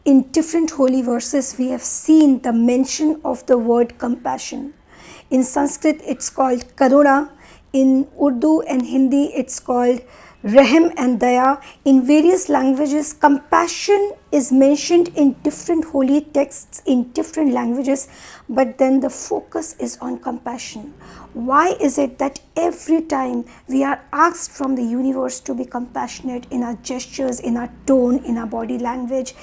in different holy verses, we have seen the mention of the word compassion. In Sanskrit, it's called karuna. In Urdu and Hindi, it's called Rahm and Daya. In various languages, compassion is mentioned in different holy texts in different languages, but then the focus is on compassion. Why is it that every time we are asked from the universe to be compassionate in our gestures, in our tone, in our body language?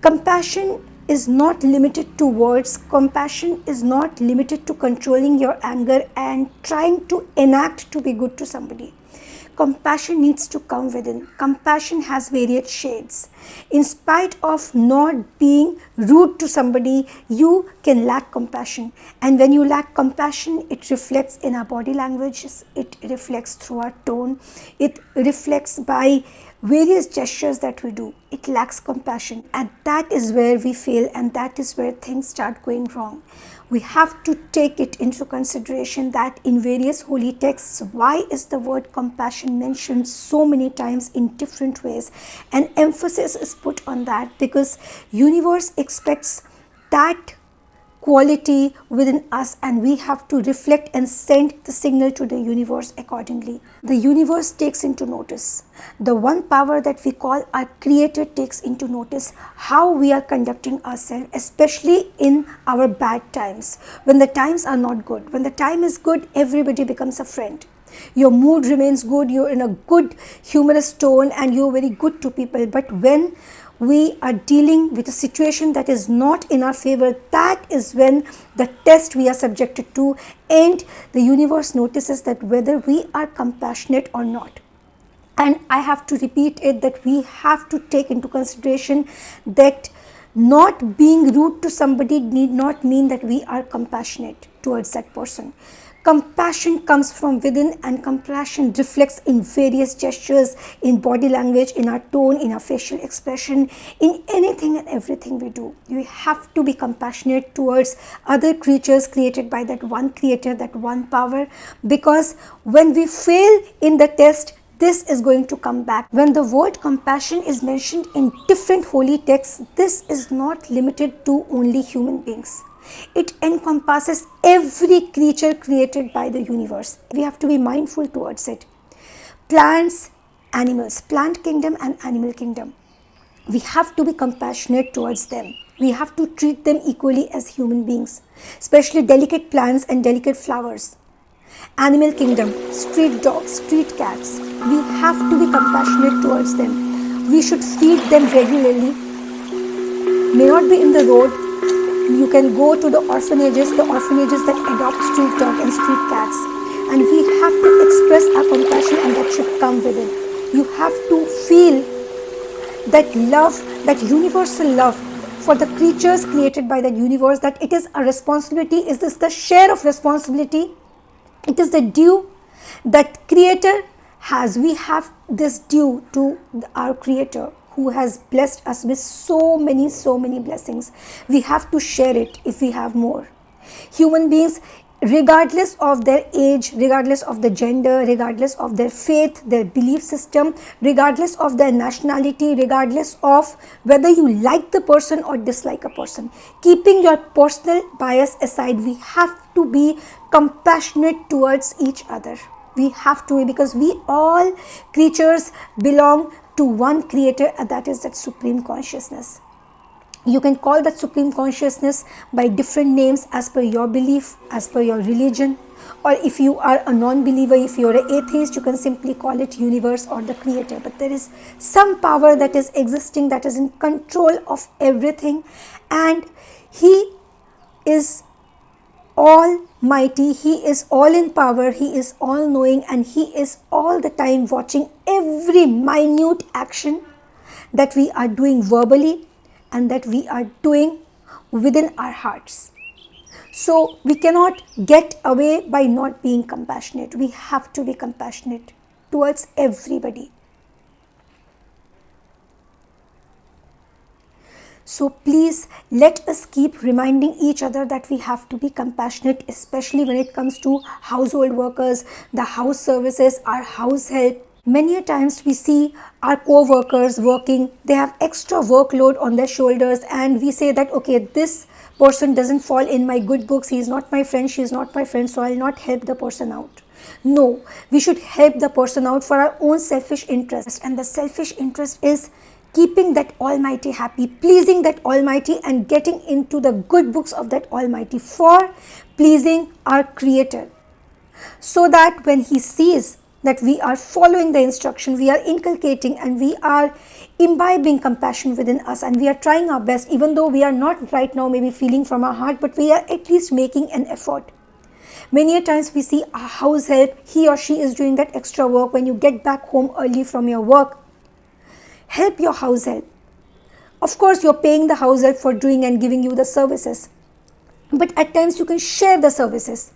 Compassion is not limited to words. Compassion is not limited to controlling your anger and trying to enact to be good to somebody. Compassion needs to come within. Compassion has various shades. In spite of not being rude to somebody, you can lack compassion. And when you lack compassion, it reflects in our body languages, it reflects through our tone, it reflects by various gestures that we do. It lacks compassion, and that is where we fail, and that is where things start going wrong. We have to take it into consideration that in various holy texts, why is the word compassion mentioned so many times in different ways? And emphasis is put on that because universe expects that quality within us, and we have to reflect and send the signal to the universe accordingly. The universe takes into notice. The one power that we call our creator takes into notice how we are conducting ourselves, especially in our bad times. When the times are not good, when the time is good, everybody becomes a friend. Your mood remains good, you're in a good humorous tone and you're very good to people. But when we are dealing with a situation that is not in our favor, that is when the test we are subjected to, and the universe notices that whether we are compassionate or not. And I have to repeat it, that we have to take into consideration that not being rude to somebody need not mean that we are compassionate towards that person. Compassion comes from within, and compassion reflects in various gestures, in body language, in our tone, in our facial expression, in anything and everything we do. We have to be compassionate towards other creatures created by that one creator, that one power, because when we fail in the test, this is going to come back. When the word compassion is mentioned in different holy texts, this is not limited to only human beings. It encompasses every creature created by the universe. We have to be mindful towards it. Plants, animals, plant kingdom and animal kingdom. We have to be compassionate towards them. We have to treat them equally as human beings, especially delicate plants and delicate flowers. Animal kingdom, street dogs, street cats. We have to be compassionate towards them. We should feed them regularly. May not be in the road. You can go to the orphanages that adopt street dog and street cats, and we have to express our compassion, and that should come within. You have to feel that love, that universal love for the creatures created by the universe, that it is a responsibility. Is this the share of responsibility? It is the due that creator has. We have this due to our creator, who has blessed us with so many blessings. We have to share it if we have more. Human beings, regardless of their age, regardless of the gender, regardless of their faith, their belief system, regardless of their nationality, regardless of whether you like the person or dislike a person, keeping your personal bias aside, we have to be compassionate towards each other. We have to be, because we all creatures belong to one creator, and that is that supreme consciousness. You can call that supreme consciousness by different names as per your belief, as per your religion, or if you are a non-believer, if you are an atheist, you can simply call it universe or the creator. But there is some power that is existing, that is in control of everything, and he is almighty, he is all in power, he is all knowing, and he is all the time watching every minute action that we are doing verbally and that we are doing within our hearts. So we cannot get away by not being compassionate. We have to be compassionate towards everybody. So please let us keep reminding each other that we have to be compassionate, especially when it comes to household workers, the house services, our house help. Many a times we see our co-workers working, they have extra workload on their shoulders, and we say that, okay, this person doesn't fall in my good books, he is not my friend, she is not my friend, so I'll not help the person out. No, we should help the person out for our own selfish interest, and the selfish interest is keeping that Almighty happy, pleasing that Almighty, and getting into the good books of that Almighty for pleasing our Creator. So that when He sees that we are following the instruction, we are inculcating and we are imbibing compassion within us, and we are trying our best, even though we are not right now maybe feeling from our heart, but we are at least making an effort. Many a times we see a house help, he or she is doing that extra work. When you get back home early from your work, help your house help. Of course, you're paying the house help for doing and giving you the services, but at times you can share the services,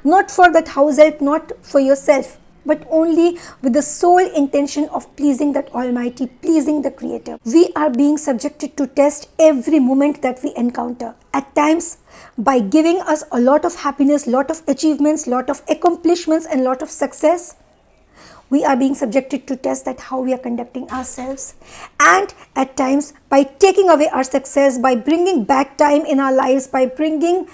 not for that house help, not for yourself, but only with the sole intention of pleasing that Almighty, pleasing the Creator. We are being subjected to test every moment that we encounter. At times, by giving us a lot of happiness, lot of achievements, lot of accomplishments, and lot of success, we are being subjected to test that how we are conducting ourselves. And at times, by taking away our success, by bringing bad time in our lives, by bringing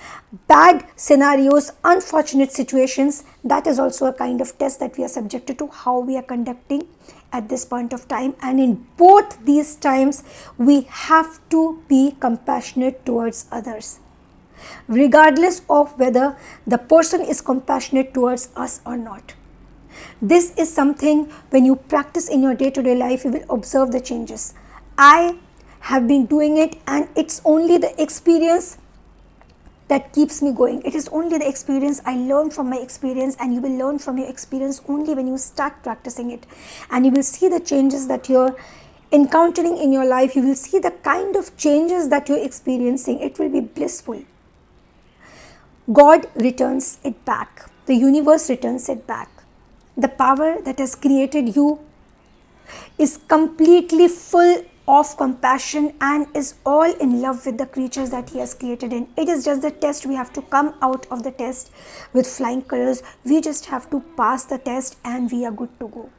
bad scenarios, unfortunate situations, that is also a kind of test that we are subjected to how we are conducting at this point of time. And in both these times, we have to be compassionate towards others, regardless of whether the person is compassionate towards us or not. This is something when you practice in your day-to-day life, you will observe the changes. I have been doing it, and it's only the experience that keeps me going. It is only the experience. I learn from my experience, and you will learn from your experience only when you start practicing it. And you will see the changes that you're encountering in your life. You will see the kind of changes that you're experiencing. It will be blissful. God returns it back. The universe returns it back. The power that has created you is completely full of compassion and is all in love with the creatures that He has created. And it is just the test. We have to come out of the test with flying colors. We just have to pass the test and we are good to go.